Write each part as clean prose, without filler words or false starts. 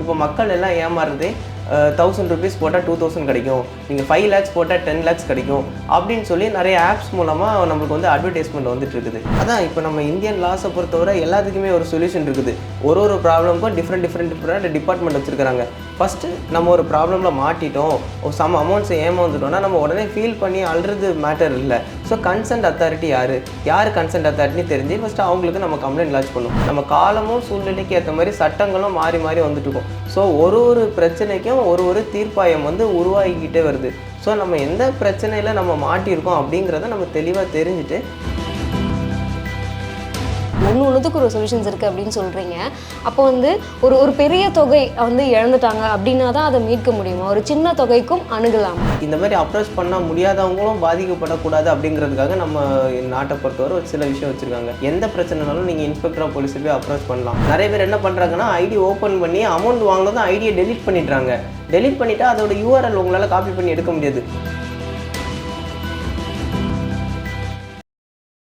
இப்போ மக்கள் எல்லாம் ஏமாறுறதே 1000 rupees போட்டால் 2000 கிடைக்கும், நீங்கள் 5 lakhs போட்டால் 10 lakhs கிடைக்கும் அப்படின்னு சொல்லி நிறைய ஆப்ஸ் மூலமாக நம்மளுக்கு வந்து அட்வர்டைஸ்மெண்ட் வந்துட்டு இருக்குது. அதான் இப்போ நம்ம இந்தியன் லாஸை பொறுத்தவரை எல்லாத்துக்குமே ஒரு சொல்யூஷன் இருக்குது. ஒரு ப்ராப்ளமுக்கும் டிஃப்ரெண்ட் டிபார்ட்மெண்ட் வச்சுருக்காங்க. ஃபஸ்ட்டு நம்ம ஒரு ப்ராப்ளமில் மாட்டிட்டோம், சம் அமௌண்ட்ஸை ஏமாந்துட்டோம்னா நம்ம உடனே ஃபீல் பண்ணி அழுறது மேட்டர் இல்லை. ஸோ கன்சென்ட் அத்தாரிட்டி யார் கன்சென்ட் அத்தாரிட்டின்னு தெரிஞ்சு ஃபஸ்ட்டு அவங்களுக்கு நம்ம கம்ப்ளைண்ட் லான்ச் பண்ணுவோம். நம்ம காலமும் சூழ்நிலைக்கு ஏற்ற மாதிரி சட்டங்களும் மாறி வந்துட்டு இருக்கோம். ஸோ ஒரு பிரச்சனைக்கும் ஒரு தீர்ப்பாயம் வந்து உருவாகிக்கிட்டே வருது. ஸோ நம்ம எந்த பிரச்சனையில் நம்ம மாட்டியிருக்கோம் அப்படிங்கிறத நம்ம தெளிவாக தெரிஞ்சுட்டு ஒன்றுத்துக்கு ஒரு சொல்யூஷன்ஸ் இருக்குது அப்படின்னு சொல்கிறீங்க. அப்போ வந்து ஒரு பெரிய தொகை வந்து இழந்துட்டாங்க அப்படின்னா தான் அதை மீட்க முடியுமா? ஒரு சின்ன தொகைக்கும் அணுகலாம். இந்த மாதிரி அப்ரோச் பண்ண முடியாதவங்களும் பாதிக்கப்படக்கூடாது அப்படிங்கிறதுக்காக நம்ம நாட்டை பொறுத்தவரை ஒரு சில விஷயம் வச்சுருக்காங்க. எந்த பிரச்சனைனாலும் நீங்கள் இன்ஸ்பெக்டர் ஆஃப் போலீஸை போய் அப்ரோச் பண்ணலாம். நிறைய பேர் என்ன பண்ணுறாங்கன்னா ஐடி ஓப்பன் பண்ணி அமௌண்ட் வாங்கினதும் ஐடியை டெலிட் பண்ணிடுறாங்க. டெலிட் பண்ணிவிட்டு அதோட யூஆர்எல் உங்களால் காப்பி பண்ணி எடுக்க முடியாது.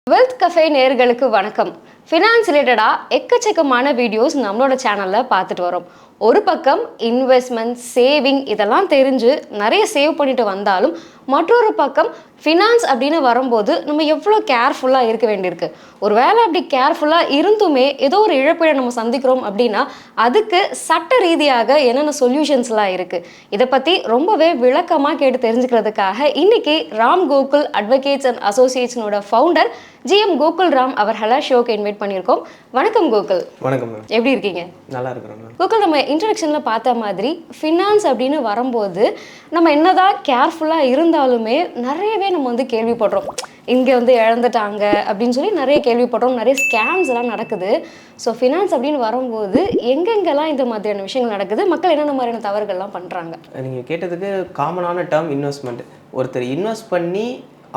வெல்த் கஃபே நேயர்களுக்கு வணக்கம். ஃபினான்ஸ் ரிலேட்டடாக எக்கச்சக்கமான வீடியோஸ் நம்மளோட சேனலில் பார்த்துட்டு வரோம். ஒரு பக்கம் இன்வெஸ்ட்மெண்ட், சேவிங் இதெல்லாம் தெரிஞ்சு நிறைய சேவ் பண்ணிட்டு வந்தாலும் மற்றொரு பக்கம் ஃபினான்ஸ் அப்படின்னு வரும்போது நம்ம எவ்வளோ கேர்ஃபுல்லாக இருக்க வேண்டியிருக்கு. ஒரு வேளை அப்படி கேர்ஃபுல்லாக இருந்துமே ஏதோ ஒரு இழப்பீடை நம்ம சந்திக்கிறோம் அப்படின்னா அதுக்கு சட்ட ரீதியாக என்னென்ன சொல்யூஷன்ஸ்லாம் இருக்குது, இதை பற்றி ரொம்பவே விளக்கமாக கேட்டு தெரிஞ்சுக்கிறதுக்காக இன்னைக்கு ராம் கோகுல் அட்வொகேட்ஸ் அண்ட் அசோசியேஷனோட ஃபவுண்டர் GM கோகுல் ராம் அவர்களை ஷோக்கு இன்வைட் பண்ணியிருக்கோம். வணக்கம் கோகுல். வணக்கம் மேம். எப்படி இருக்கீங்க? நல்லா இருக்கிறோம் மேம். கோகுல், நம்ம இன்ட்ரடக்ஷனில் பார்த்த மாதிரி ஃபினான்ஸ் அப்படின்னு வரும்போது நம்ம என்னதான் கேர்ஃபுல்லாக இருந்தாலுமே நிறையவே நம்ம வந்து கேள்விப்படுறோம். இங்கே வந்து இழந்துட்டாங்க அப்படின்னு சொல்லி நிறைய கேள்விப்படுறோம். நிறைய ஸ்கேம்ஸ் எல்லாம் நடக்குது. ஸோ ஃபினான்ஸ் அப்படின்னு வரும்போது எங்கெங்கெல்லாம் இந்த மாதிரியான விஷயங்கள் நடக்குது, மக்கள் என்னென்ன மாதிரியான தவறுகள்லாம் பண்ணுறாங்க? நீங்கள் கேட்டதுக்கு காமனான டேர்ம் இன்வெஸ்ட்மெண்ட். ஒருத்தர் இன்வெஸ்ட் பண்ணி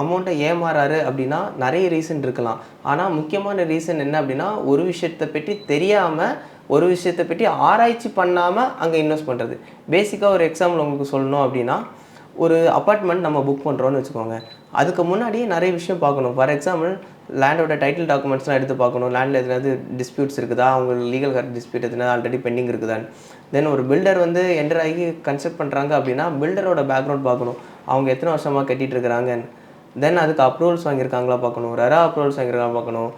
அமௌண்ட்டை ஏமாறாரு அப்படின்னா நிறைய ரீசன் இருக்கலாம். ஆனால் முக்கியமான ரீசன் என்ன அப்படின்னா, ஒரு விஷயத்தை பற்றி தெரியாமல், ஒரு விஷயத்தை பற்றி ஆராய்ச்சி பண்ணாமல் அங்கே இன்வெஸ்ட் பண்ணுறது. பேசிக்காக ஒரு எக்ஸாம்பிள் உங்களுக்கு சொல்லணும் அப்படின்னா, ஒரு அப்பார்ட்மெண்ட் நம்ம புக் பண்ணுறோன்னு வச்சுக்கோங்க. அதுக்கு முன்னாடி நிறைய விஷயம் பார்க்கணும். ஃபார் எக்ஸாம்பிள் லேண்டோட டைட்டில் டாக்குமெண்ட்ஸ்லாம் எடுத்து பார்க்கணும். லேண்டில் எதுனாவது டிஸ்பியூட்ஸ் இருக்குதா, அவங்க லீகல் கரெக்ட் டிஸ்பியூட் எதுனா ஆல்ரெடி பெண்டிங் இருக்குதான்னு. தென் ஒரு பில்டர் வந்து என்டர் ஆகி கன்ஸ்ட்ரக்ட் பண்ணுறாங்க அப்படின்னா பில்டரோட பேக்ரவுண்ட் பார்க்கணும். அவங்க எத்தனை வருஷமாக கட்டிகிட்டு இருக்கிறாங்கன்னு. தென் அதுக்கு அப்ரூவல்ஸ் வாங்கியிருக்காங்களா பார்க்கணும், ரெரா அப்ரூவல்ஸ் வாங்கியிருக்காங்களா பார்க்கணும்,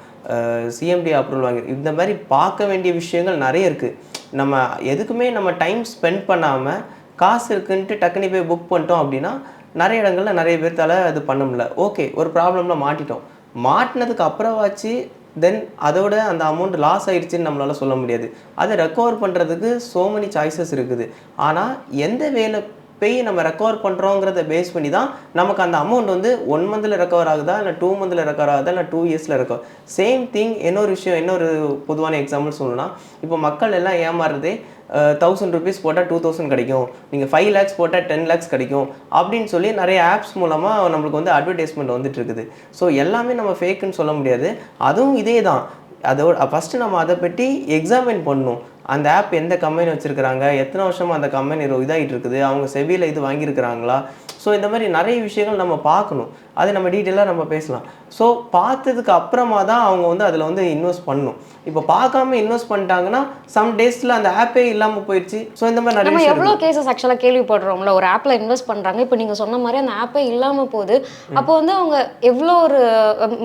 CMD அப்ரூவல் இந்த மாதிரி பார்க்க வேண்டிய விஷயங்கள் நிறைய இருக்குது. நம்ம எதுக்குமே நம்ம டைம் ஸ்பெண்ட் பண்ணாமல் காசு இருக்குன்ட்டு டக்குனி போய் புக் பண்ணிட்டோம் அப்படின்னா நிறைய இடங்களில் நிறைய பேர்த்தால் அது பண்ண முடியல. ஓகே, ஒரு ப்ராப்ளமில் மாட்டிட்டோம், மாட்டினதுக்கு அப்புறமாச்சு தென் அதோட அந்த அமௌண்ட் லாஸ் ஆகிடுச்சின்னு நம்மளால் சொல்ல முடியாது. அதை ரெக்கவர் பண்ணுறதுக்கு so many சாய்ஸஸ் இருக்குது. ஆனால் எந்த வேலை போய் நம்ம ரெக்கவர் பண்ணுறோங்கிறத பேஸ் பண்ணி தான் நமக்கு அந்த அமௌண்ட் வந்து 1 monthல ரெக்கவர் ஆகுதா, இல்லை 2 monthல ரெக்கவர் ஆகுதா, இல்லை 2 yearsல ரெக்கவர். Same thing. இன்னொரு பொதுவான எக்ஸாம்பிள் சொல்லணும்னா, இப்போ மக்கள் எல்லாம் ஏமாறுறதே 1000 rupees போட்டால் 2000 கிடைக்கும், நீங்கள் 5 lakhs போட்டால் 10 lakhs கிடைக்கும் அப்படின்னு சொல்லி நிறைய ஆப்ஸ் மூலமாக நம்மளுக்கு வந்து அட்வர்டைஸ்மெண்ட் வந்துட்டு இருக்குது. ஸோ எல்லாமே நம்ம ஃபேக்குன்னு சொல்ல முடியாது. அதுவும் இதே தான். அதோட ஃபஸ்ட்டு நம்ம அதை பற்றி எக்ஸாமின் பண்ணணும். அந்த ஆப் எந்த கம்பெனி வச்சுருக்கிறாங்க, எத்தனை வருஷமாக அந்த கம்பெனி இதாகிட்டு இருக்குது, அவங்க செபியில் இது வாங்கியிருக்கிறாங்களா. ஸோ இந்த மாதிரி நிறைய விஷயங்கள் நம்ம பார்க்கணும். அதை நம்ம டீட்டெயிலாக நம்ம பேசலாம். ஸோ பார்த்ததுக்கு அப்புறமா தான் அவங்க வந்து அதில் வந்து இன்வெஸ்ட் பண்ணணும். இப்போ பார்க்காம இன்வெஸ்ட் பண்ணிட்டாங்கன்னா சம் டேஸில் அந்த ஆப்பே இல்லாமல் போயிடுச்சு. ஸோ இந்த மாதிரி நம்ம எவ்வளோ கேசஸ் ஆக்சுவலாக கேள்விப்படுறோம்ல, ஒரு ஆப்பில் இன்வெஸ்ட் பண்ணுறாங்க, இப்போ நீங்கள் சொன்ன மாதிரி அந்த ஆப்பே இல்லாமல் போகுது. அப்போ வந்து அவங்க எவ்வளோ ஒரு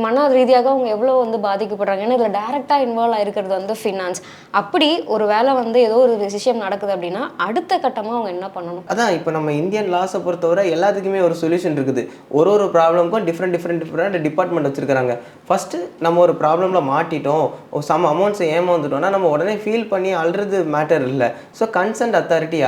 மன ரீதியாக அவங்க எவ்வளோ வந்து பாதிக்கப்படுறாங்க. ஏன்னா இதில் டேரெக்டாக இன்வால்வ் ஆகிருக்கிறது வந்து ஃபினான்ஸ். அப்படி ஒரு வேலை வந்து ஏதோ ஒரு விஷயம் நடக்குது அப்படின்னா அடுத்த கட்டமாக அவங்க என்ன பண்ணணும்? அதான் இப்போ நம்ம இந்தியன் லாஸை பொறுத்தவரை எல்லாத்துக்குமே ஒரு சொல்யூஷன் இருக்குது. ஒரு ப்ராப்ளமுக்கும் டிஃப்ரெண்ட் டிபார்ட்மெண்ட் வச்சுருக்காங்க. ஃபஸ்ட்டு நம்ம ஒரு ப்ராப்ளமில் மாட்டிட்டோம், சம் அமௌண்ட்ஸை ஏமாந்துட்டோம்னா நம்ம உடனே ஃபீல் பண்ணி அழுறது மேட்டர் இல்லை. ஸோ கன்சென்ட் அத்தாரிட்டி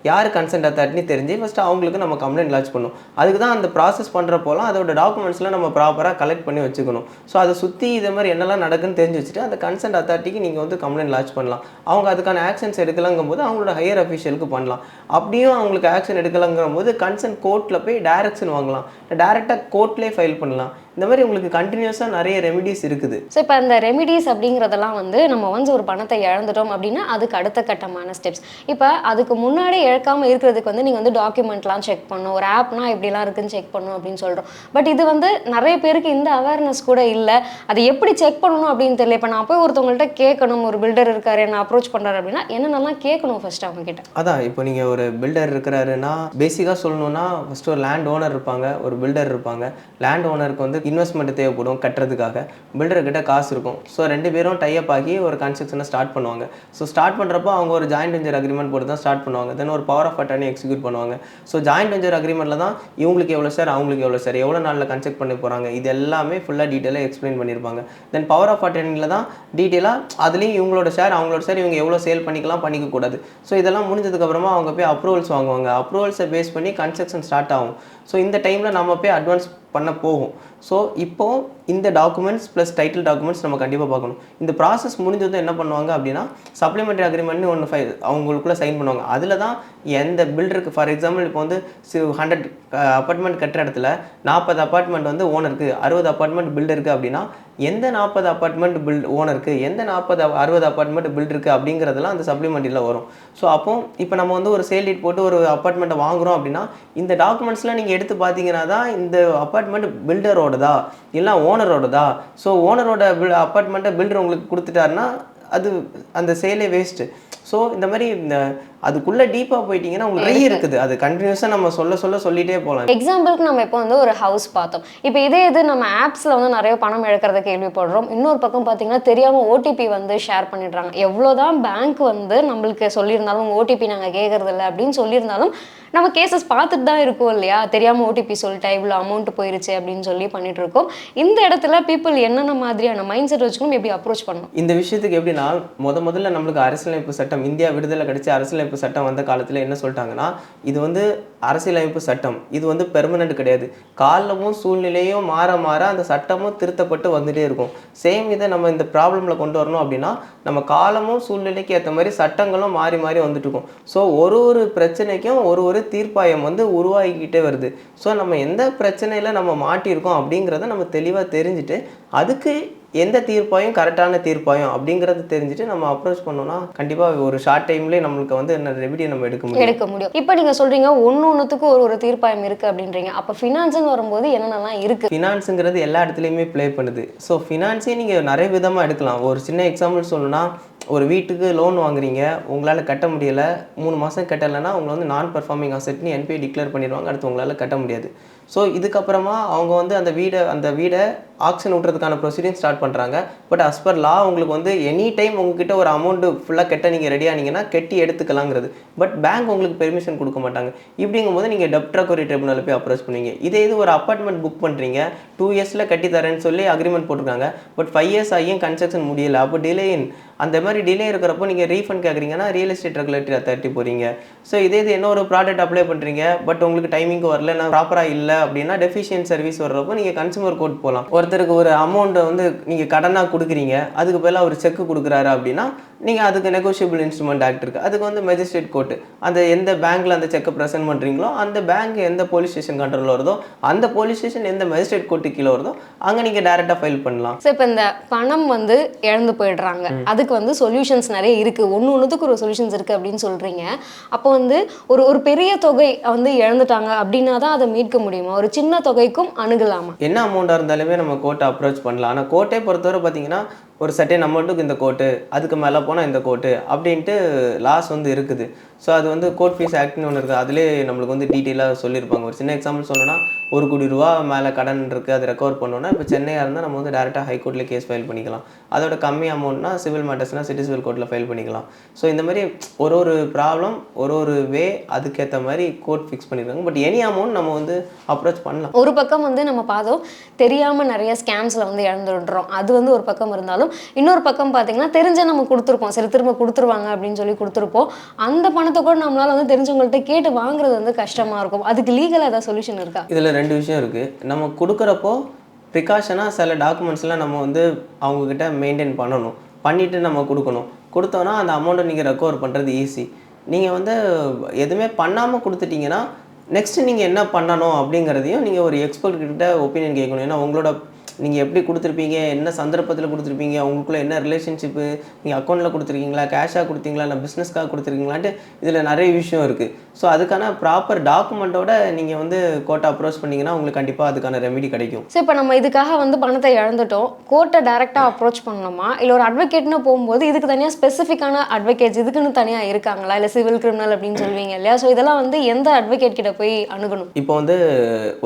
யார் கன்சென்ட் அத்தாரிட்டின்னு தெரிஞ்சு ஃபஸ்ட்டு அவங்களுக்கு நம்ம கம்ப்ளைண்ட் லான்ச் பண்ணணும். அதுக்கு தான் அந்த ப்ராசஸ் பண்ணுறப்போலாம் அதோட டாக்குமெண்ட்ஸ்லாம் நம்ம ப்ராப்பராக கலெக்ட் பண்ணி வச்சுக்கணும். ஸோ அதை சுற்றி இது மாதிரி என்னெல்லாம் நடக்குன்னு தெரிஞ்சு வச்சுட்டு அந்த கன்சென்ட் அத்தாரிட்டிக்கு நீங்கள் வந்து கம்ப்ளைண்ட் லான்ச் பண்ணலாம். அவங்க அதுக்கான ஆக்ஷன்ஸ் எடுக்கலங்கும் போது அவங்களோட ஹையர் அஃபீஷியலுக்கு பண்ணலாம். அப்படியும் அவங்களுக்கு ஆக்ஷன் எடுக்கலங்கும் போது கன்சென்ட் கோர்ட்டில் போய் டைரக்ஷன் வாங்கலாம். டைரெக்டாக கோர்ட்லேயே ஃபைல் பண்ணலாம். இந்த மாதிரி உங்களுக்கு கண்டினியூஸாக நிறைய ரெமிடிஸ் இருக்குது. ஸோ இப்போ அந்த ரெமிடிஸ் அப்படிங்கிறதெல்லாம் வந்து நம்ம வந்து ஒரு பணத்தை இழந்துட்டோம் அப்படின்னா அதுக்கு அடுத்த கட்டமான ஸ்டெப்ஸ். இப்போ அதுக்கு முன்னாடி இழக்காமல் இருக்கிறதுக்கு வந்து நீங்கள் வந்து டாக்குமெண்ட்லாம் செக் பண்ணணும், ஒரு ஆப்னா இப்படிலாம் இருக்குன்னு செக் பண்ணணும் அப்படின்னு சொல்கிறோம். பட் இது வந்து நிறைய பேருக்கு இந்த அவேர்னஸ் கூட இல்லை. அதை எப்படி செக் பண்ணணும் அப்படின்னு தெரியல. இப்போ நான் போய் ஒருத்தவங்கள்ட்ட கேட்கணும், ஒரு பில்டர் இருக்காரு என்ன அப்ரோச் பண்ணுறாரு அப்படின்னா என்னென்னலாம் கேட்கணும் ஃபர்ஸ்ட் அவங்க கிட்ட? அதான் இப்போ நீங்கள் ஒரு பில்டர் இருக்கிறாருன்னா பேசிக்காக சொல்லணும்னா ஃபஸ்ட்டு ஒரு லேண்ட் ஓனர் இருப்பாங்க, ஒரு பில்டர் இருப்பாங்க. லேண்ட் ஓனருக்கு வந்து இன்வெஸ்ட்மெண்ட் தேவைப்படும் கட்டுறதுக்காக, பில்டர்கிட்ட காசு இருக்கும். ஸோ 2 பேரும் டைப் ஆகி ஒரு கன்ஸ்ட்ரக்ஷனை ஸ்டார்ட் பண்ணுவாங்க. ஸோ ஸ்டார்ட் பண்ணுறப்போ அவங்க ஒரு ஜாயிண்ட் வெஞ்சர் அக்ரிமெண்ட் போட்டு தான் ஸ்டார்ட் பண்ணுவாங்க. தென் ஒரு பவர் ஆஃப் அட்டர்னி எக்ஸிக்யூட் பண்ணுவாங்க. ஸோ ஜாயிண்ட் வெஞ்சர் அக்ரிமெண்ட்டில் தான் இவங்களுக்கு எவ்வளோ சார், அவங்களுக்கு எவ்வளோ சார், எவ்வளோ நாளில் கன்ஸ்ட்ரக்ட் பண்ணி போகிறாங்க, இது எல்லாமே ஃபுல்லாக டீட்டெயிலாக எக்ஸ்பிளைன் பண்ணியிருப்பாங்க. தென் பவர் ஆஃப் அட்டர்னியில் தான் டீட்டெயிலாக அதுலேயும் இவங்களோட ஷேர் அவங்களோட ஷேர் இவங்க எவ்வளோ சேல் பண்ணிக்கலாம் பண்ணிக்கக்கூடாது. ஸோ இதெல்லாம் முடிஞ்சதுக்கப்புறமா அவங்க போய் அப்ரூவல்ஸ் வாங்குவாங்க. அப்ரூவல்ஸை பேஸ் பண்ணி கன்ஸ்ட்ரக்ஷன் ஸ்டார்ட் ஆகும். ஸோ இந்த டைமில் நம்ம போய் அட்வான்ஸ் பண்ண போகும். ஸோ இப்போது இந்த டாக்குமெண்ட்ஸ் ப்ளஸ் டைட்டில் டாக்குமெண்ட்ஸ் நம்ம கண்டிப்பாக பார்க்கணும். இந்த ப்ராசஸ் முடிஞ்சதும் என்ன பண்ணுவாங்க அப்படின்னா சப்ளிமெண்ட்ரி அக்ரிமெண்ட்னு ஒன்று அவங்களுக்குள்ளே சைன் பண்ணுவாங்க. அதில் தான் எந்த பில்டருக்கு, ஃபார் எக்ஸாம்பிள் இப்போ வந்து 100 அப்பார்ட்மெண்ட் கட்டுற இடத்துல 40 அப்பார்ட்மெண்ட் வந்து ஓனருக்கு, 60 அப்பார்ட்மெண்ட் பில்டருக்கு அப்படின்னா எந்த 40 அப்பார்ட்மெண்ட் ஓனருக்கு, எந்த 60 அப்பார்ட்மெண்ட் பில்டருக்கு அப்படிங்கிறதெல்லாம் அந்த சப்ளிமெண்ட்ரியில் வரும். ஸோ அப்போ இப்போ நம்ம வந்து ஒரு சேல் டீட் போட்டு ஒரு அப்பார்ட்மெண்ட்டை வாங்குகிறோம் அப்படின்னா இந்த டாக்குமெண்ட்ஸ்லாம் நீங்கள் எடுத்து பார்த்தீங்கன்னா தான் இந்த அப்பார்ட்மெண்ட் பில்டரோடதா இல்லை ஓனரோடதா. ஸோ ஓனரோட அப்பார்ட்மெண்ட்டை பில்டர் உங்களுக்கு கொடுத்துட்டாருன்னா அது அந்த சேலே வேஸ்ட்டு. ஸோ இந்த மாதிரி இந்த அதுக்குள்ளே டீப்பாக போயிட்டீங்கன்னா உங்களுக்கு நிறைய இருக்குது. அது கண்டினியூஸாக நம்ம சொல்லிகிட்டே போகலாம். எக்ஸாம்பிளுக்கு நம்ம இப்போ வந்து ஒரு ஹவுஸ் பார்த்தோம். இப்போ இது நம்ம ஆப்ஸில் வந்து நிறைய பணம் இழக்கிறத கேள்விப்படுறோம். இன்னொரு பக்கம் பார்த்தீங்கன்னா தெரியாமல் ஓடிபி வந்து ஷேர் பண்ணிடுறாங்க. எவ்வளோதான் பேங்க் வந்து நம்மளுக்கு சொல்லியிருந்தாலும் உங்கள் ஓடிபி நாங்கள் கேட்கறது இல்லை அப்படின்னு சொல்லியிருந்தாலும் நம்ம கேசஸ் பார்த்துட்டு தான் இருக்கோம் இல்லையா? தெரியாமல் ஓடிபி சொல்லிட்டா இவ்வளோ அமௌண்ட் போயிருச்சு அப்படின்னு சொல்லி பண்ணிட்டு இருக்கோம். இந்த இடத்துல பீப்புள் என்னென்ன மாதிரியான மைண்ட் செட் வச்சுக்கணும், எப்படி அப்ரோச் பண்ணணும்? இந்த விஷயத்துக்கு எப்படின்னா முதல்ல நம்மளுக்கு அரசியலமைப்பு சட்டம், இந்தியா விடுதலை கிடைச்சி அரசியலமைப்பு சட்டம் வந்த காலத்தில் என்ன சொல்லிட்டாங்கன்னா இது வந்து அரசியலமைப்பு சட்டம், இது வந்து பெர்மனண்ட் கிடையாது. காலமும் சூழ்நிலையும் மாற மாற அந்த சட்டமும் திருத்தப்பட்டு வந்துட்டே இருக்கும். சேம் இதை நம்ம இந்த ப்ராப்ளமில் கொண்டு வரணும் அப்படின்னா நம்ம காலமும் சூழ்நிலைக்கு ஏற்ற மாதிரி சட்டங்களும் மாறி மாறி வந்துட்டு இருக்கும். ஸோ ஒரு பிரச்சனைக்கும் ஒரு தீர்ப்பாயம் வந்து உருவாகிக்கிட்டே வருது. ஸோ நம்ம எந்த பிரச்சனையில் நம்ம மாட்டியிருக்கோம் அப்படிங்கிறத நம்ம தெளிவாக தெரிஞ்சுட்டு அதுக்கு எந்த தீர்ப்பாயம் கரெக்டான தீர்ப்பாயம் அப்படிங்கிறது தெரிஞ்சுட்டு நம்ம அப்ரோச் பண்ணோம்னா கண்டிப்பாக ஒரு ஷார்ட் டைம்லேயே நம்மளுக்கு வந்து என்ன ரெமிடியை நம்ம எடுக்க முடியும். இப்போ நீங்கள் சொல்கிறீங்க ஒன்றுத்துக்கும் ஒரு தீர்ப்பாயம் இருக்குது அப்படின்றீங்க. அப்போ ஃபினான்ஸுன்னு வரும்போது என்னென்னலாம் இருக்குது? ஃபினான்ஸுங்கிறது எல்லா இடத்துலையுமே ப்ளே பண்ணுது. ஸோ ஃபினான்ஸே நீங்கள் நிறைய விதமாக எடுக்கலாம். ஒரு சின்ன எக்ஸாம்பிள் சொல்லணும்னா ஒரு வீட்டுக்கு லோன் வாங்குறீங்க, உங்களால் கட்ட முடியலை, 3 மாதம் கட்டலைன்னா உங்களை வந்து நான் பர்ஃபார்மிங் அசெட்னு என்பிஐ டிக்ளேர் பண்ணிடுவாங்க. அடுத்து உங்களால் கட்ட முடியாது. ஸோ இதுக்கப்புறமா அவங்க வந்து அந்த வீடை ஆக்ஷன் விட்றதுக்கான ப்ரொசீடிங் ஸ்டார்ட் பண்ணுறாங்க. பட் அஸ் பர் லா உங்களுக்கு வந்து எனி டைம் உங்ககிட்ட ஒரு அமௌண்ட்டு ஃபுல்லாக கட்ட நீங்கள் ரெடி ஆனீங்கன்னா கட்டி எடுத்துக்கலாங்கிறது. பட் பேங்க் உங்களுக்கு பெர்மிஷன் கொடுக்க மாட்டாங்க. இப்படிங்கும்போது நீங்கள் டெப்ட் ரெக்கவரி ட்ரிபியூனல் போய் அப்ரோச் பண்ணுவீங்க. இது ஒரு அப்பார்ட்மெண்ட் புக் பண்ணுறீங்க, 2 இயர்ஸில் கட்டி தரேன்னு சொல்லி அக்ரிமெண்ட் போட்டிருக்காங்க. பட் 5 இயர்ஸ் ஆகியும் கன்ஸ்ட்ரக்ஷன் முடியலை. அப்போ டிலே அந்த மாதிரி டிலே இருக்கிறப்போ நீங்கள் ரீஃபண்ட் கேட்குறீங்கன்னா ரியல் எஸ்டேட் ரெகுலேட்டரி அத்தாரிட்டி போகிறீங்க. ஸோ இது என்ன ஒரு ப்ராடக்ட் அப்ளை பண்ணுறீங்க, பட் உங்களுக்கு டைமிங்க்கு வரல, நான் ப்ராப்பராக இல்லை அப்படின்னா டெஃபிஷியன்ட் சர்வீஸ் வர்றப்போ நீங்கள் கன்சூமர் கோர்ட் போகலாம். ஒருத்தருக்கு ஒரு அமௌண்ட்டை வந்து நீங்கள் கடனாக கொடுக்குறீங்க, அதுக்கு பதிலாக ஒரு செக் கொடுக்குறாரு அப்படின்னா நீங்கள் அதுக்கு நெகோஷியபிள் இன்ஸ்ட்ருமெண்ட் ஆக்ட் இருக்குது. அதுக்கு வந்து மேஜிஸ்ட்ரேட் கோர்ட்டு அந்த எந்த பேங்க்கில் அந்த செக்கை ப்ரெசென்ட் பண்ணுறீங்களோ அந்த பேங்க் எந்த போலீஸ் ஸ்டேஷன் கண்ட்ரோலில் வருதோ அந்த போலீஸ் ஸ்டேஷன் எந்த மேஜிஸ்ட்ரேட் கோர்ட்டு கீழே வருதோ அங்கே நீங்கள் டேரெக்டாக ஃபைல் பண்ணலாம். ஸோ இப்போ இந்த பணம் வந்து இழந்து போயிடுறாங்க, அதுக்கு வந்து சொல்யூஷன்ஸ் நிறைய இருக்குது, ஒன்றுத்துக்கு ஒரு சொல்யூஷன்ஸ் இருக்குது அப்படின்னு சொல்கிறீங்க. அப்போ வந்து ஒரு பெரிய தொகை வந்து இழந்துட்டாங்க அப்படின்னா தான் அதை மீட்க முடியுமா? ஒரு சின்ன தொகைக்கும் அணுகலாமா? என்ன அமௌண்ட்டாக இருந்தாலுமே நம்ம கோர்ட்டை அப்ரோச் பண்ணலாம். ஆனால் கோர்ட்டை பொறுத்தவரை பார்த்தீங்கன்னா ஒரு சர்டன் அமௌண்ட்டுக்கு இந்த கோர்ட்டு, அதுக்கு மேலே போனால் இந்த கோர்ட்டு அப்படின்ட்டு லாஸ் வந்து இருக்குது. ஸோ அது வந்து கோர்ட் ஃபீஸ் ஆக்ட்னு ஒன்று இருக்குது. அதிலே நம்மளுக்கு வந்து டீட்டெயிலாக சொல்லியிருப்பாங்க. ஒரு சின்ன எக்ஸாம்பிள் சொல்லணும்னா 1 கோடி ரூபா மேலே கடன் இருக்குது, அதை ரெக்கவர் பண்ணோன்னா இப்போ சென்னையாக இருந்தால் நம்ம வந்து டேரெக்டாக ஹைகோர்ட்டில் கேஸ் ஃபைல் பண்ணிக்கலாம். அதோட கம்மி அமௌண்ட்னா சிவில் மேட்டர்ஸ்னால் சிட்டி சிவில் கோர்ட்டில் ஃபைல் பண்ணிக்கலாம். ஸோ இந்த மாதிரி ஒரு ப்ராப்ளம் ஒரு வே அதுக்கேற்ற மாதிரி கோர்ட் ஃபிக்ஸ் பண்ணியிருக்காங்க. பட் எனி அமௌண்ட் நம்ம வந்து அப்ரோச் பண்ணலாம். ஒரு பக்கம் வந்து நம்ம பார்த்தோம் தெரியாமல் நிறைய ஸ்கேம்ஸில் வந்து இழந்துடுறோம், அது வந்து ஒரு பக்கம் இருந்தாலும் இன்னொரு பக்கம் பார்த்தீங்கன்னா தெரிஞ்ச நம்ம கொடுத்துருப்போம், சரி திரும்ப கொடுத்துருவாங்க அப்படின்னு சொல்லி கொடுத்துருப்போம். அந்த பணத்தை கூட நம்மளால வந்து தெரிஞ்சவங்கள்ட்ட கேட்டு வாங்குறது வந்து கஷ்டமாக இருக்கும். அதுக்கு லீகலாக ஏதாவது சொல்யூஷன் இருக்கா? இதில் 2 விஷயம் இருக்குது. நம்ம கொடுக்குறப்போ ப்ரிகாஷனாக சில டாக்குமெண்ட்ஸ்லாம் நம்ம வந்து அவங்கக்கிட்ட மெயின்டைன் பண்ணணும், பண்ணிவிட்டு நம்ம கொடுத்தோன்னா அந்த அமௌண்ட்டை நீங்கள் ரெக்கவர் பண்ணுறது ஈஸி. நீங்கள் வந்து எதுவுமே பண்ணாமல் கொடுத்துட்டிங்கன்னா நெக்ஸ்ட் நீங்கள் என்ன பண்ணணும் அப்படிங்கிறதையும் நீங்கள் ஒரு எக்ஸ்பர்ட் கிட்ட ஒப்பீனியன் கேட்கணும். ஏன்னா உங்களோட நீங்கள் எப்படி கொடுத்துருப்பீங்க, என்ன சந்தர்ப்பத்தில் கொடுத்துருப்பீங்க, உங்களுக்குள்ள என்ன ரிலேஷன்ஷிப்பு, நீங்கள் அக்கௌண்ட்டில் கொடுத்துருக்கீங்களா, கேஷாக கொடுத்தீங்களா, இல்லை பிஸ்னஸ்க்காக கொடுத்துருக்கீங்களான்ட்டு இதில் நிறைய விஷயம் இருக்குது. ஸோ அதுக்கான ப்ராப்பர் டாக்குமெண்ட்டோட நீங்கள் வந்து கோர்ட்டை அப்ரோச் பண்ணிங்கன்னா உங்களுக்கு கண்டிப்பாக அதுக்கான ரெமெடி கிடைக்கும். ஸோ இப்போ நம்ம இதுக்காக வந்து பணத்தை இழந்துட்டோம், கோர்ட்டை டேரெக்டாக அப்ரோச் பண்ணணுமா, இல்லை ஒரு அட்வொகேட்னு போகும்போது இதுக்கு தனியாக ஸ்பெசிஃபிக்கான அட்வொகேட்ஸ் இதுக்குன்னு தனியாக இருக்காங்களா, இல்லை சிவில் கிரிமினல் அப்படின்னு சொல்லுவீங்க இல்லையா? ஸோ இதெல்லாம் வந்து எந்த அட்வொகேட் கிட்ட போய் அணுகணும்? இப்போ வந்து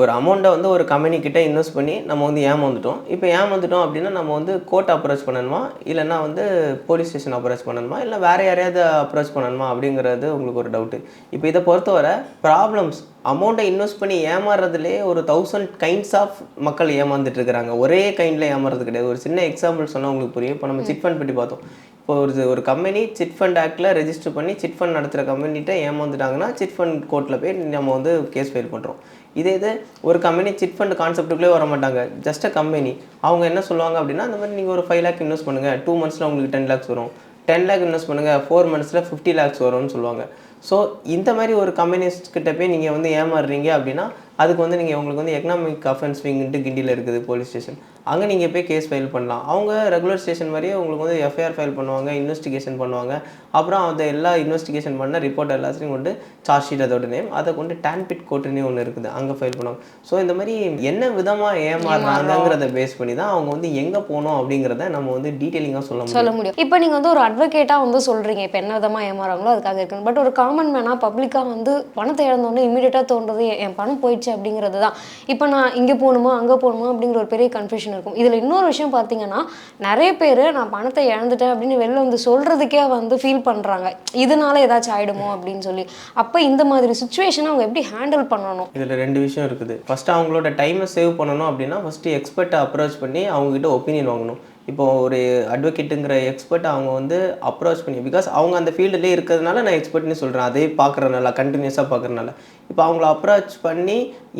ஒரு அமௌண்ட்டை வந்து ஒரு கம்பெனி கிட்ட இன்வெஸ்ட் பண்ணி நம்ம வந்து ஏமாந்துட்டோம். இப்போ ஏமாந்துட்டோம் அப்படின்னா நம்ம வந்து கோர்ட் அப்ரோச் பண்ணணுமா, இல்லைன்னா வந்து போலீஸ் ஸ்டேஷன் அப்ரோச் பண்ணணுமா, இல்லை வேறு யாரையாவது அப்ரோச் பண்ணணுமா அப்படிங்கிறது உங்களுக்கு ஒரு டவுட்டு. இப்போ இதை பொறுத்தவரை ப்ராப்ளம்ஸ் அமௌண்ட்டை இன்வெஸ்ட் பண்ணி ஏமாறுறதுலே ஒரு 1000 கைண்ட்ஸ் ஆஃப் மக்கள் ஏமாந்துட்டு இருக்கிறாங்க. ஒரே கைண்டில் ஏமாறுறது கிடையாது. ஒரு சின்ன எக்ஸாம்பிள் சொன்னால் உங்களுக்கு புரியும். இப்போ நம்ம சிட் ஃபண்ட் பற்றி பார்த்தோம். இப்போ ஒரு கம்பெனி சிட் ஃபண்ட் ஆக்டில் ரெஜிஸ்டர் பண்ணி சிட் ஃபண்ட் நடத்துகிற கம்பெனிகிட்ட ஏமாந்துட்டாங்கன்னா சிட் ஃபண்ட் கோர்ட்டில் போய் நம்ம வந்து கேஸ் ஃபைல் பண்ணுறோம். இது ஒரு கம்பெனி சிட் ஃபண்ட் கான்செப்ட்டுக்குள்ளே வர மாட்டாங்க. Just a company. அவங்க என்ன சொல்லுவாங்க அப்படின்னா, அந்த மாதிரி நீங்கள் ஒரு 5 lakh இன்வெஸ்ட் பண்ணுங்கள், 2 monthsல உங்களுக்கு 10 lakhs வரும், 10 lakh இன்வெஸ்ட் பண்ணுங்கள், 4 monthsல 50 lakhs வரும்னு சொல்லுவாங்க. ஸோ இந்த மாதிரி ஒரு கம்பெனிஸ்ட் கிட்ட போய் நீங்கள் வந்து ஏமாறுறீங்க அப்படின்னா அதுக்கு வந்து நீங்கள் உங்களுக்கு வந்து எக்கனாமிக் அஃபென்ஸ் விங்ன்ட்டு கிண்டியில் இருக்குது போலீஸ் ஸ்டேஷன். அங்கே நீங்கள் போய் கேஸ் ஃபைல் பண்ணலாம். அவங்க ரெகுலர் ஸ்டேஷன் மாதிரியே உங்களுக்கு வந்து எஃப்ஐஆர் ஃபைல் பண்ணுவாங்க, இன்வெஸ்டிகேஷன் பண்ணுவாங்க. அப்புறம் அதை எல்லா இன்வெஸ்டிகேஷன் பண்ண ரிப்போர்ட் எல்லாத்தையும் கொண்டு சார்ஜ் ஷீட் அதோட நேம் அதை கொண்டு டான்பிட் கோர்ட்டுன்னு ஒன்று இருக்குது, அங்கே ஃபைல் பண்ணுவாங்க. ஸோ இந்த மாதிரி என்ன விதமாக ஏமாறுறாங்கிறத பேஸ் பண்ணி தான் அவங்க வந்து எங்கே போகணும் அப்படிங்கிறத நம்ம வந்து டீட்டெயிலிங்காக சொல்ல முடியும். இப்போ நீங்கள் வந்து ஒரு அட்வொகேட்டாக வந்து சொல்கிறீங்க இப்போ என்ன விதமாக ஏமாறாங்களோ அதுக்காக இருக்கணும். பட் ஒரு காமன் மேனாக பப்ளிக்காக வந்து பணத்தை இழந்தோடனே இமீடியட்டாக தோன்றது என் பணம் போயிடுச்சு அப்படிங்கிறது தான். இப்போ நான் இங்கே போகணுமா அங்கே போகணுமா அப்படிங்கிற ஒரு பெரிய கன்ஃபியூஷன் இருக்கும். இதில் இன்னொரு விஷயம் பார்த்தீங்கன்னா, நிறைய பேர் நான் பணத்தை இழந்துட்டேன் அப்படின்னு வெளில வந்து சொல்கிறதுக்கே வந்து ஃபீல் பண்ணுறாங்க, இதனால ஏதாச்சும் ஆகிடுமோ அப்படின்னு சொல்லி. அப்போ இந்த மாதிரி சுச்சுவேஷனை அவங்க எப்படி ஹேண்டில் பண்ணணும்? இதில் 2 விஷயம் இருக்குது. ஃபஸ்ட்டு அவங்களோட டைமை சேவ் பண்ணணும் அப்படின்னா ஃபஸ்ட்டு எக்ஸ்பர்ட்டை அப்ரோச் பண்ணி அவங்ககிட்ட ஒப்பீனியன் வாங்கணும். இப்போ ஒரு அட்வொகேட்டுங்கிற எக்ஸ்பர்ட் அவங்க வந்து அப்ரோச் பண்ணி, பிகாஸ் அவங்க அந்த ஃபீல்டுலேயே இருக்கிறதுனால நான் எக்ஸ்பர்ட்னு சொல்கிறேன், அதே பார்க்குறதுனால கண்டினியூஸாக பார்க்குறதுனால. இப்போ அவங்கள அப்ரோச் பண்ணி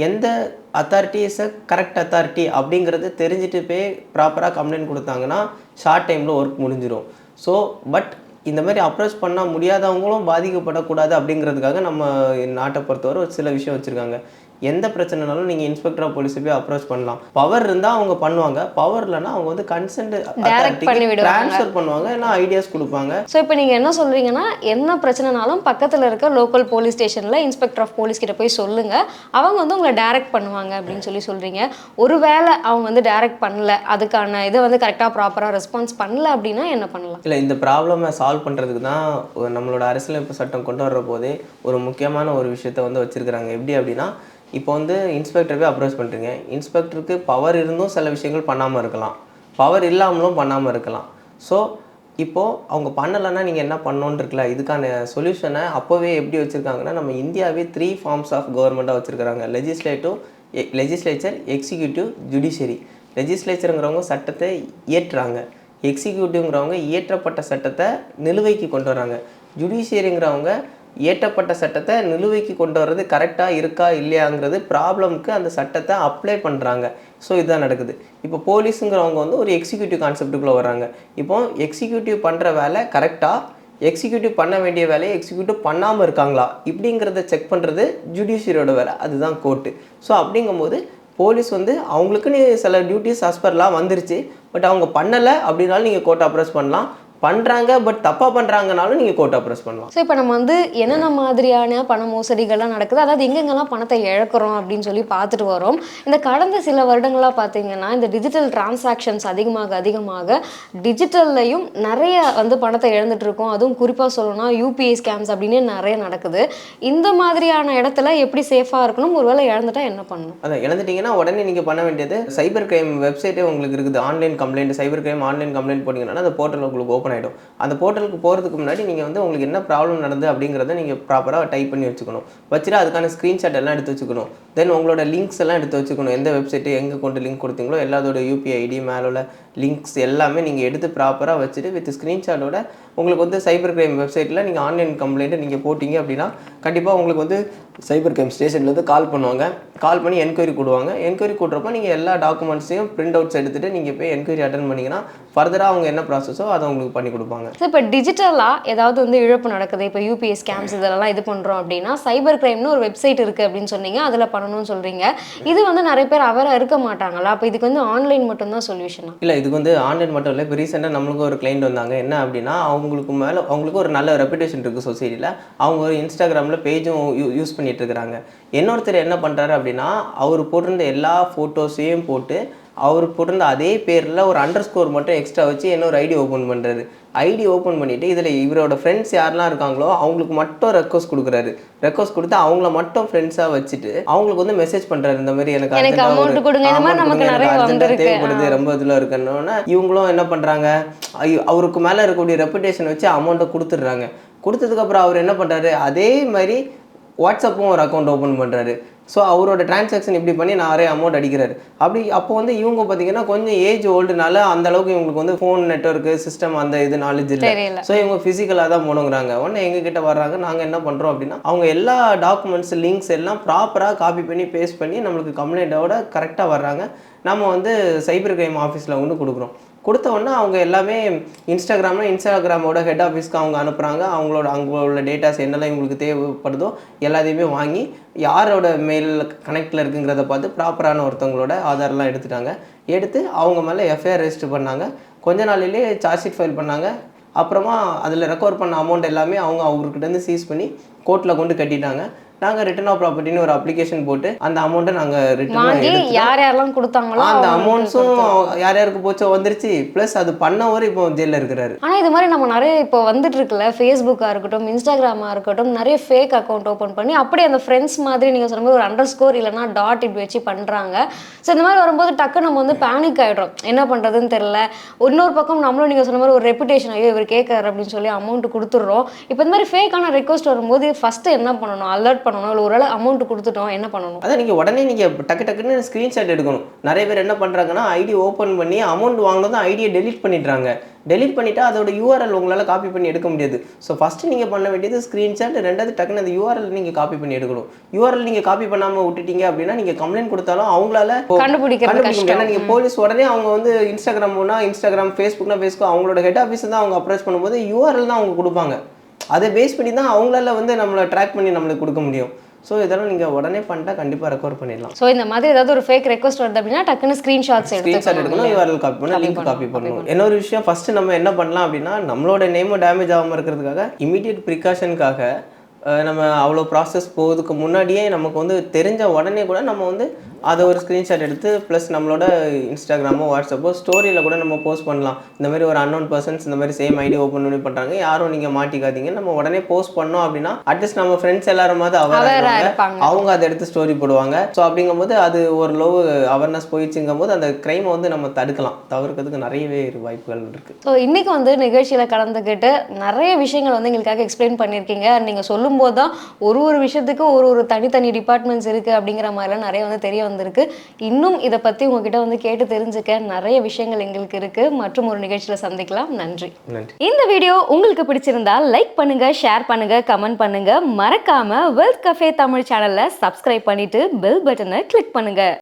எந்த authority is a correct authority அப்படிங்கிறது தெரிஞ்சுட்டு போய் ப்ராப்பராக கம்ப்ளைண்ட் கொடுத்தாங்கன்னா ஷார்ட் டைமில் ஒர்க் முடிஞ்சிடும். ஸோ பட் இந்த மாதிரி அப்ரோச் பண்ண முடியாதவங்களும் பாதிக்கப்படக்கூடாது அப்படிங்கிறதுக்காக நம்ம நாட்டை பொறுத்தவரை ஒரு சில விஷயம் வச்சுருக்காங்க. எந்த பிரச்சனைனாலும் நீங்கள் இன்ஸ்பெக்டர் ஆஃப் போலீஸை போய் அப்ரோச் பண்ணலாம். பவர் இருந்தால் அவங்க பண்ணுவாங்க, பவர் இல்லைன்னா அவங்க வந்து கன்சென்ட் ட்ரான்ஸ்ஃபர் பண்ணுவாங்க, இல்லை ஐடியாஸ் கொடுப்பாங்க. ஸோ இப்போ நீங்கள் என்ன சொல்கிறீங்கன்னா, என்ன பிரச்சனைனாலும் பக்கத்தில் இருக்க லோக்கல் போலீஸ் ஸ்டேஷனில் இன்ஸ்பெக்டர் ஆஃப் போலீஸ் கிட்ட போய் சொல்லுங்கள், அவங்க வந்து உங்களை டைரக்ட் பண்ணுவாங்க அப்படின்னு சொல்கிறீங்க. ஒருவேளை அவங்க வந்து டைரக்ட் பண்ணல, அதுக்கான இதை வந்து கரெக்டாக ப்ராப்பராக ரெஸ்பான்ஸ் பண்ணல அப்படின்னா என்ன பண்ணலாம்? இல்லை, இந்த ப்ராப்ளமை சால்வ் பண்ணுறதுக்கு தான் நம்மளோட அரசியலமைப்பு சட்டம் கொண்டு வர்ற போதே ஒரு முக்கியமான ஒரு விஷயத்தை வந்து வச்சுருக்கிறாங்க. எப்படி அப்படின்னா, இப்போ வந்து இன்ஸ்பெக்டர் அப்ரோச் பண்ணுறீங்க, இன்ஸ்பெக்டருக்கு பவர் இருந்தும் சில விஷயங்கள் பண்ணாமல் இருக்கலாம், பவர் இல்லாமலும் பண்ணாமல் இருக்கலாம். ஸோ இப்போது அவங்க பண்ணலைன்னா நீங்கள் என்ன பண்ணணுன்னு இருக்குல்ல, இதுக்கான சொல்யூஷனை அப்போவே எப்படி வச்சுருக்காங்கன்னா, நம்ம இந்தியாவே 3 ஃபார்ம்ஸ் ஆஃப் கவர்மெண்ட்டாக வச்சுருக்காங்க. Legislature, executive, judiciary. லெஜிஸ்லேச்சருங்கிறவங்க சட்டத்தை இயற்றுறாங்க, எக்ஸிக்யூட்டிவ்ங்கிறவங்க இயற்றப்பட்ட சட்டத்தை நிலுவைக்கு கொண்டு வராங்க, ஜுடிஷியரிங்கிறவங்க இயற்றப்பட்ட சட்டத்தை நிலுவைக்கு கொண்டு வர்றது கரெக்டாக இருக்கா இல்லையாங்கிறது ப்ராப்ளம்க்கு அந்த சட்டத்தை அப்ளை பண்ணுறாங்க. ஸோ இதுதான் நடக்குது. இப்போ போலீஸுங்கிறவங்க வந்து ஒரு எக்ஸிக்யூட்டிவ் கான்செப்டுக்குள்ளே வராங்க. இப்போ எக்ஸிக்யூட்டிவ் பண்ணுற வேலை கரெக்டாக, எக்ஸிக்யூட்டிவ் பண்ண வேண்டிய வேலையை எக்ஸிக்யூட்டிவ் பண்ணாமல் இருக்காங்களா இப்படிங்கிறத செக் பண்ணுறது ஜுடிஷியரியோட வேலை, அதுதான் கோர்ட்டு. ஸோ அப்படிங்கும்போது போலீஸ் வந்து அவங்களுக்குன்னு சில டியூட்டிஸ் அஸ்பர்லாம் வந்துருச்சு, பட் அவங்க பண்ணலை அப்படின்னாலும் நீங்கள் கோர்ட் அப்ரோச் பண்ணலாம், பண்ணுறாங்க பட் தப்பாக பண்ணுறாங்கனாலும் நீங்கள் கோர்ட் அப்ரோச் பண்ணலாம். ஸோ இப்போ நம்ம வந்து என்னென்ன மாதிரியான பண மோசடிகள்லாம் நடக்குது, அதாவது எங்கெங்கெல்லாம் பணத்தை இழக்கிறோம் அப்படின்னு சொல்லி பார்த்துட்டு வரோம். இந்த கடந்த சில வருடங்களாக பார்த்தீங்கன்னா இந்த டிஜிட்டல் டிரான்சாக்ஷன்ஸ் அதிகமாக டிஜிட்டல்லையும் நிறைய வந்து பணத்தை இழந்துட்டு இருக்கோம். அதுவும் குறிப்பாக சொல்லணும்னா யூபிஐ ஸ்கேம்ஸ் அப்படின்னு நிறைய நடக்குது. இந்த மாதிரியான இடத்துல எப்படி சேஃபாக இருக்கணும், ஒருவேளை இழந்துட்டா என்ன பண்ணணும்? அதான் இழந்துட்டீங்கன்னா உடனே நீங்கள் பண்ண வேண்டியது, சைபர் கிரைம் வெப்சைட்டே உங்களுக்கு இருக்குது, online complaint, cyber crime online complaint போட்டிங்கன்னா அந்த போர்ட்டல் உங்களுக்கு ஓப்பன் ஆகிடும். அந்த போர்ட்டலுக்கு போகிறதுக்கு முன்னாடி நீங்கள் வந்து உங்களுக்கு என்ன ப்ராப்ளம் நடந்து அப்படிங்கிறத நீங்கள் ப்ராப்பராக டைப் பண்ணி வச்சுக்கணும். வச்சுட்டு அதுக்கான ஸ்க்ரீன்ஷாட் எல்லாம் எடுத்து வச்சுக்கணும். தென் உங்களோட லிங்க்ஸ் எல்லாம் எடுத்து வச்சுக்கணும். எந்த வெப்சைட்டு எங்கே கொண்டு லிங்க் கொடுத்தீங்களோ எல்லாத்தோட யூபிஐ ஐடி மேலே லிங்க்ஸ் எல்லாமே நீங்கள் எடுத்து ப்ராப்பராக வச்சுட்டு வித் ஸ்க்ரீன்ஷாட்டோட உங்களுக்கு வந்து சைபர் கிரைம் வெப்சைட்டில் நீங்கள் ஆன்லைன் கம்ப்ளைண்ட்டை நீங்கள் போட்டிங்க அப்படின்னா கண்டிப்பாக உங்களுக்கு வந்து சைபர் கிரைம் ஸ்டேஷன்லேருந்து கால் பண்ணுவாங்க. கால் பண்ணி என்கொயரி கூடுவாங்க. என்கொயரி கூட்டுறப்ப நீங்கள் எல்லா டாக்குமெண்ட்ஸையும் பிரிண்ட் அவுட்ஸ் எடுத்துகிட்டு நீங்கள் போய் என்கொயரி அட்டன் பண்ணிங்கன்னா ஃபர்தராக அவங்க என்ன ப்ராசஸோ அதை உங்களுக்கு பண்ணி கொடுப்பாங்க. ஸோ இப்போ டிஜிட்டலாக ஏதாவது வந்து இழப்பு நடக்குது, இப்போ யூபிஎஸ் ஸ்கேம்ஸ் இதெல்லாம் இது பண்ணுறோம் அப்படின்னா சைபர் கிரைம்னு ஒரு வெப்சைட் இருக்குது அப்படின்னு சொன்னீங்க, அதில் பண்ணணும்னு சொல்கிறீங்க. இது வந்து நிறைய பேர் அவராக இருக்க மாட்டாங்களா? அப்போ இதுக்கு வந்து ஆன்லைன் மட்டும்தான் சொல்யூஷனா? இல்லை, இதுக்கு வந்து ஆன்லைன் மட்டும் இல்லை. இப்போ ரீசெண்டாக நம்மளுக்கு ஒரு கிளைண்ட் வந்தாங்க. என்ன அப்படின்னா அவங்களுக்கு ஒரு நல்ல ரெப்புடேஷன் இருக்குது சொசைட்டியில். அவங்க ஒரு இன்ஸ்டாகிராமில் பேஜும் யூஸ் பண்ணிட்டு இருக்கிறாங்க. இன்னொருத்தர் என்ன பண்ணுறாரு அப்படின்னா அவர் போட்டிருந்த எல்லா ஃபோட்டோஸையும் போட்டு அவர் போட்டிருந்த அதே பேரில் ஒரு அண்டர்ஸ்கோர் மட்டும் எக்ஸ்ட்ரா வச்சு இன்னொரு ஐடி ஓப்பன் பண்ணுறாரு. ஐடி ஓப்பன் பண்ணிவிட்டு இதில் இவரோட ஃப்ரெண்ட்ஸ் யாரெல்லாம் இருக்காங்களோ அவங்களுக்கு மட்டும் ரெக்வஸ்ட் கொடுக்குறாரு. ரெக்வஸ்ட் கொடுத்து அவங்கள மட்டும் ஃப்ரெண்ட்ஸாக வச்சுட்டு அவங்களுக்கு வந்து மெசேஜ் பண்ணுறாரு. இந்த மாதிரி எனக்கு அர்ஜென்ட்டாக தேவைப்படுது, ரொம்ப இதில் இருக்குன்னா இவங்களும் என்ன பண்ணுறாங்க, அவருக்கு மேலே இருக்கக்கூடிய ரெப்புடேஷன் வச்சு அமௌண்ட்டை கொடுத்துட்றாங்க. கொடுத்ததுக்கப்புறம் அவர் என்ன பண்ணுறாரு, அதே மாதிரி வாட்ஸ்அப்பும் ஒரு அக்கௌண்ட் ஓப்பன் பண்ணுறாரு. ஸோ அவரோட டிரான்சாக்ஷன் இப்படி பண்ணி நிறைய அமௌண்ட் அடிக்கிறாரு. அப்போ வந்து இவங்க பார்த்தீங்கன்னா கொஞ்சம் ஏஜ் ஓல்டுனால அந்த அளவுக்கு இவங்களுக்கு வந்து ஃபோன் நெட்வொர்க்கு சிஸ்டம் அந்த இது நாலேஜ் இல்லை. ஸோ இவங்க ஃபிசிக்கலாக தான் போனுங்கிறாங்க. உடனே எங்ககிட்ட வர்றாங்க. நாங்கள் என்ன பண்ணுறோம் அப்படின்னா அவங்க எல்லா டாக்குமெண்ட்ஸ் லிங்க்ஸ் எல்லாம் ப்ராப்பராக காப்பி பண்ணி பேஸ்ட் பண்ணி நம்மளுக்கு கம்ப்ளைண்ட்டோட கரெக்டாக வர்றாங்க. நம்ம வந்து சைபர் கிரைம் ஆஃபீஸில் வந்து கொடுக்குறோம். கொடுத்த உடனே அவங்க எல்லாமே இன்ஸ்டாகிராமோட ஹெட் ஆஃபீஸ்க்கு அவங்க அனுப்புகிறாங்க. அவங்களோட டேட்டாஸ் என்னெல்லாம் இவங்களுக்கு தேவைப்படுதோ எல்லாத்தையுமே வாங்கி யாரோட மெயில் கனெக்டில் இருக்குங்கிறத பார்த்து ப்ராப்பரான ஒருத்தவங்களோட ஆதாரெலாம் எடுத்துட்டாங்க. எடுத்து அவங்க மேலே எஃப்ஐஆர் ரெஜிஸ்டர் பண்ணாங்க. கொஞ்ச நாளிலே சார்ஜ் ஷீட் ஃபைல் பண்ணாங்க. அப்புறமா அதில் ரெக்கவர் பண்ண அமௌண்ட் எல்லாமே அவர்கிட்டருந்து சீஸ் பண்ணி கோர்ட்டில் கொண்டு கட்டிட்டாங்க. நாங்கள் ரிட்டர்ன் ஆஃப் ப்ராப்பர்ட்டின்னு ஒரு அப்ளிகேஷன் போட்டு அந்த அமௌண்ட்டை நாங்கள் ரிட்டர்ன் யாரெல்லாம் கொடுத்தாங்களோ அந்த அமௌண்ட்ஸும் யார் யாருக்கு போச்சோ வந்துருச்சு. ப்ளஸ் அது பண்ணவர் இப்போ ஜெயிலில் இருக்கிறாரு. ஆனால் இது மாதிரி நம்ம நிறைய இப்போ வந்துட்டு இருக்குல்ல, ஃபேஸ்புக்காக இருக்கட்டும், இன்ஸ்டாகிராமாக இருக்கட்டும், நிறைய ஃபேக் அக்கௌண்ட் ஓப்பன் பண்ணி அப்படியே அந்த ஃப்ரெண்ட்ஸ் மாதிரி நீங்கள் சொன்ன மாதிரி ஒரு அண்டர்ஸ்கோர் இல்லைனா டாட் இப்படி வச்சு பண்ணுறாங்க. ஸோ இந்த மாதிரி வரும்போது டக்கு நம்ம வந்து பேனிக் ஆகிடுறோம், என்ன பண்ணுறதுன்னு தெரில. இன்னொரு பக்கம் நம்மளும் நீங்கள் சொன்ன மாதிரி ஒரு ரெப்புடேஷன், ஐயோ இவர் கேட்கறாரு அப்படின்னு சொல்லி அமௌண்ட் கொடுத்துட்றோம். இப்போ இந்த மாதிரி ஃபேக்கான ரெக்வஸ்ட் வரும்போது ஃபஸ்ட்டு என்ன பண்ணணும், அலர்ட் பண்ணணும், இல்லை ஒரு அமௌண்ட் கொடுத்துட்டோம் என்ன பண்ணணும்? அதான் நீங்கள் உடனே நீங்கள் டக்குன்னு ஸ்க்ரீன்ஷாட் எடுக்கணும். நிறைய பேர் என்ன பண்ணுறாங்கன்னா ஐடி ஓப்பன் பண்ணி அமௌண்ட் வாங்கினதும் ஐடியை டெலிட் பண்ணிடுறாங்க. டெலிட் பண்ணிவிட்டு அதோட யூஆர்எல் உங்களால் காப்பி பண்ணி எடுக்க முடியாது. ஸோ ஃபஸ்ட்டு நீங்கள் பண்ண வேண்டியது ஸ்க்ரீன்ஷாட், ரெண்டாவது டக்குன்னு அந்த யூஆர்எல் நீங்கள் காப்பி பண்ணி எடுக்கணும். யூஆர்எல் நீங்கள் காப்பி பண்ணாமல் விட்டுட்டீங்க அப்படின்னா நீங்கள் கம்ப்ளைண்ட் கொடுத்தாலும் அவங்களால கண்டுபிடிக்க முடியும். ஏன்னா நீங்கள் போலீஸ் உடனே அவங்க வந்து இன்ஸ்டாகிராம், ஃபேஸ்புக்னா ஃபேஸ்புக் அவங்களோட ஹெட் ஆஃபீஸ் தான் அவங்க அப்ரோச் பண்ணும்போது யூஆர்எல் தான் அவங்க கொடுப்பாங்க. அதை பேஸ் பண்ணி தான் அவங்களால வந்து நம்மளை ட்ராக் பண்ணி நம்மளுக்கு கொடுக்க முடியும். ஸோ இதெல்லாம் நீங்கள் உடனே பண்ணிட்டா கண்டிப்பாக ரெக்கவர் பண்ணிடலாம். ஸோ இந்த மாதிரி ஏதாவது ஒரு ஃபேக் ரெக்வஸ்ட் வருது அப்படின்னா டக்குன்னு ஸ்க்ரீன்ஷாட் எடுக்கணும், யூஆர்எல் காப்பி பண்ணணும், லிங்க் காப்பி பண்ணணும். இன்னொரு விஷயம், ஃபஸ்ட்டு நம்ம என்ன பண்ணலாம் அப்படின்னா நம்மளோட நேமும் டேமேஜ் ஆகாமல் இருக்கிறதுக்காக இமீடியட் ப்ரிகாஷனுக்காக நம்ம அவ்வளோ ப்ராசஸ் போகிறதுக்கு முன்னாடியே நமக்கு வந்து தெரிஞ்ச உடனே கூட நம்ம வந்து அதை ஒரு ஸ்க்ரீன்ஷாட் எடுத்து ப்ளஸ் நம்மளோட இன்ஸ்டாகிராமோ வாட்ஸ்அப்போ ஸ்டோரியில் கூட நம்ம போஸ்ட் பண்ணலாம். இந்த மாதிரி ஒரு அன்னோன் பர்சன்ஸ் இந்த மாதிரி சேம் ஐடி ஓப்பன் பண்ணி பண்ணுறாங்க, யாரும் நீங்கள் மாட்டிக்காதீங்க, நம்ம உடனே போஸ்ட் பண்ணோம் அப்படின்னா அட்லீஸ்ட் நம்ம ஃப்ரெண்ட்ஸ் எல்லாருமாவது அவங்க அதை எடுத்து ஸ்டோரி போடுவாங்க. ஸோ அப்படிங்கும்போது அது ஒரு லோ அவேர்னஸ் போயிடுச்சுங்கும் போது அந்த க்ரைமை வந்து நம்ம தவிர்க்கிறதுக்கு நிறையவே வாய்ப்புகள் இருக்குது. ஸோ இன்றைக்கி வந்து நிகழ்ச்சியில் கலந்துக்கிட்டு நிறைய விஷயங்கள் வந்து எங்களுக்காக எக்ஸ்பிளைன் பண்ணியிருக்கீங்க. நீங்கள் சொல்லும்போது தான் ஒரு விஷயத்துக்கு ஒரு தனித்தனி டிபார்ட்மெண்ட்ஸ் இருக்குது அப்படிங்கிற மாதிரிலாம் நிறைய வந்து தெரிய வந்திருக்கு. இன்னும் இதை பற்றி உங்ககிட்ட வந்து கேட்டு தெரிஞ்சுக்க நிறைய விஷயங்கள் எங்களுக்கு இருக்கு. மற்றும் ஒரு நிகழ்ச்சியில் சந்திக்கலாம். நன்றி. இந்த வீடியோ உங்களுக்கு பிடிச்சிருந்தா லைக் பண்ணுங்க, ஷேர் பண்ணுங்க, கமெண்ட் பண்ணுங்க. மறக்காம வெல்த் கஃபே தமிழ் சேனலை சப்ஸ்கிரைப் பண்ணிட்டு பெல் பட்டனை கிளிக் பண்ணுங்க.